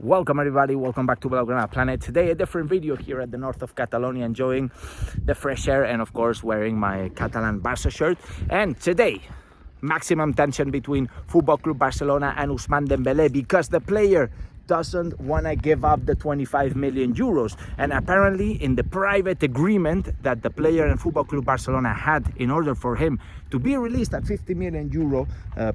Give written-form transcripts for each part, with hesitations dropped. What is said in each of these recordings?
Welcome everybody, welcome back to Blaugrana Planet. Today a different video here at the north of Catalonia, enjoying the fresh air and of course wearing my Catalan Barça shirt. And today, maximum tension between Football Club Barcelona and Ousmane Dembélé because the player doesn't want to give up the 25 million euros, and apparently in the private agreement that the player and Football Club Barcelona had in order for him to be released at 50 million euro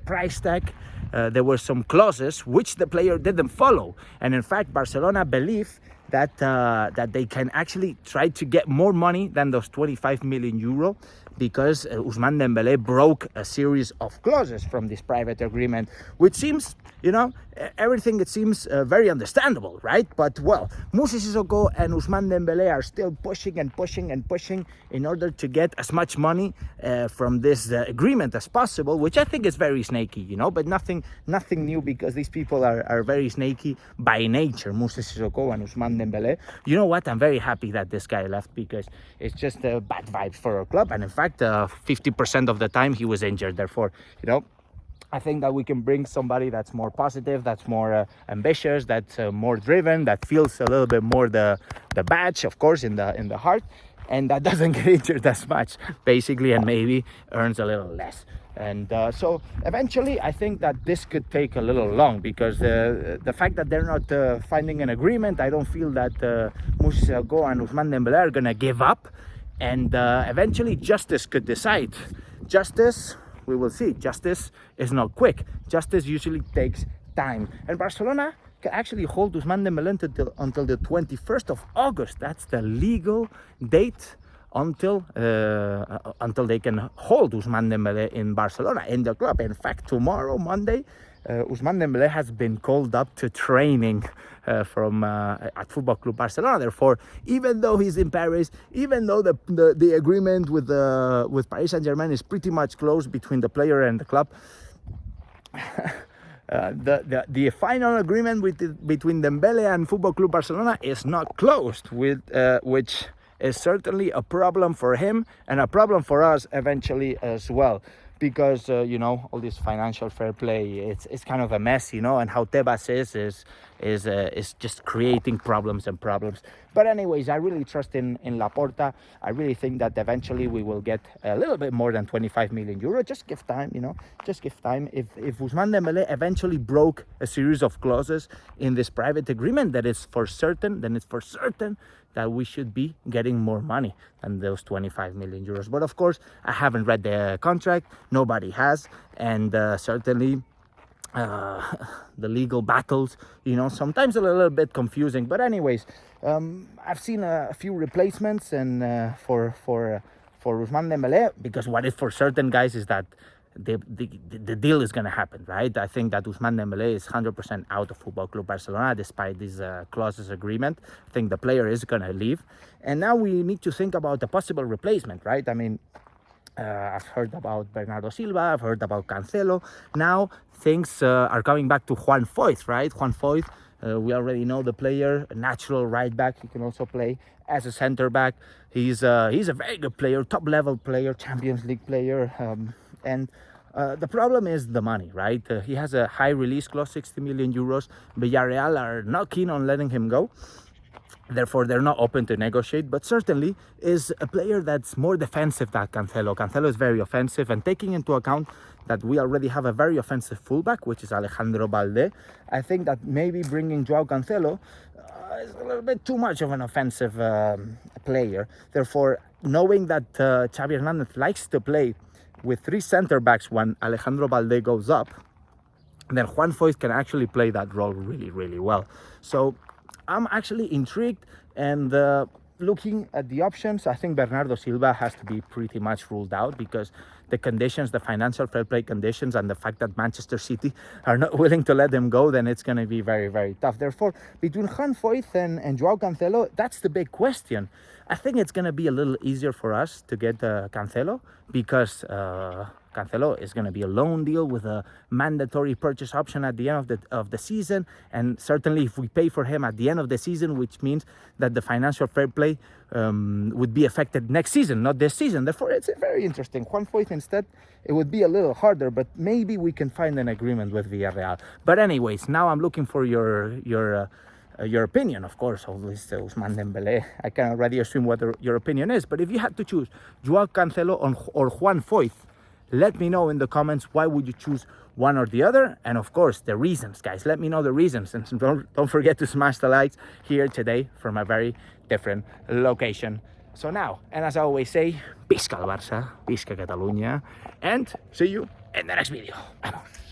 price tag, there were some clauses which the player didn't follow, and in fact Barcelona believe that that they can actually try to get more money than those 25 million euro because Ousmane Dembélé broke a series of clauses from this private agreement, which seems, you know, everything, it seems very understandable, right? But well, Moussa Sissoko and Ousmane Dembélé are still pushing and pushing and pushing in order to get as much money from this agreement as possible, which I think is very snaky, you know, but nothing new, because these people are very snaky by nature, Moussa Sissoko and Ousmane Dembélé. You know what? I'm very happy that this guy left because it's just bad vibes for our club, and in fact 50% of the time he was injured. Therefore, you know, I think that we can bring somebody that's more positive, that's more ambitious, that's more driven, that feels a little bit more the badge, of course, in the heart, and that doesn't get injured as much, basically, and maybe earns a little less. And so eventually I think that this could take a little long, because the fact that they're not finding an agreement, I don't feel that Moussa Sissoko and Ousmane Dembélé are gonna give up, and eventually justice could decide. Justice, we will see. Justice is not quick. Justice usually takes time, and Barcelona can actually hold Ousmane Dembélé until the 21st of August. That's the legal date until they can hold Ousmane Dembélé in Barcelona, in the club. In fact, tomorrow, Monday, Ousmane Dembélé has been called up to training from at Football Club Barcelona. Therefore, even though he's in Paris, even though the agreement with Paris Saint-Germain is pretty much closed between the player and the club, the final agreement between Dembélé and Football Club Barcelona is not closed, which is certainly a problem for him and a problem for us eventually as well, because you know, all this financial fair play, it's kind of a mess, you know, and how Tebas is just creating problems and problems. But anyways, I really trust in Laporta. I really think that eventually we will get a little bit more than 25 million euro. Just give time, you know, just give time. If Ousmane Dembélé eventually broke a series of clauses in this private agreement, that is for certain, then it's for certain that we should be getting more money than those 25 million euros. But of course, I haven't read the contract, nobody has, and certainly the legal battles, you know, sometimes a little bit confusing. But anyways, I've seen a few replacements and for Ousmane Dembélé, because what is for certain, guys, is that the deal is going to happen, right? I think that Ousmane Dembélé is 100% out of Football Club Barcelona despite this clauses agreement. I think the player is going to leave, and now we need to think about a possible replacement, right? I mean, I've heard about Bernardo Silva, I've heard about Cancelo. Now things are coming back to Juan Foyth, right? Juan Foyth, we already know the player, a natural right back. He can also play as a center back. He's a very good player, top level player, Champions League player, and the problem is the money, right? He has a high release clause, 60 million euros. Villarreal are not keen on letting him go. Therefore, they're not open to negotiate, but certainly is a player that's more defensive than Cancelo. Cancelo is very offensive, and taking into account that we already have a very offensive fullback, which is Alejandro Balde, I think that maybe bringing Joao Cancelo is a little bit too much of an offensive player. Therefore, knowing that Xavi Hernandez likes to play with three center backs when Alejandro Balde goes up, then Juan Foyth can actually play that role really, really well. So I'm actually intrigued, and looking at the options, I think Bernardo Silva has to be pretty much ruled out, because the conditions, the financial fair play conditions, and the fact that Manchester City are not willing to let him go, then it's going to be very, very tough. Therefore, between Juan Foyth and Joao Cancelo, that's the big question. I think it's going to be a little easier for us to get Cancelo, because Cancelo is going to be a loan deal with a mandatory purchase option at the end of the season, and certainly if we pay for him at the end of the season, which means that the financial fair play would be affected next season, not this season. Therefore, it's very interesting. Juan Foyth instead, it would be a little harder, but maybe we can find an agreement with Villarreal. But anyways, now I'm looking for your opinion, of course. Always Ousmane Dembélé. I can already assume what your opinion is. But if you had to choose Joao Cancelo or Juan Foyth, let me know in the comments why would you choose one or the other, and of course the reasons, guys. Let me know the reasons, and don't forget to smash the likes here today from a very different location. So now, and as I always say, Visca el Barça, Visca Catalunya, and see you in the next video. Vamos.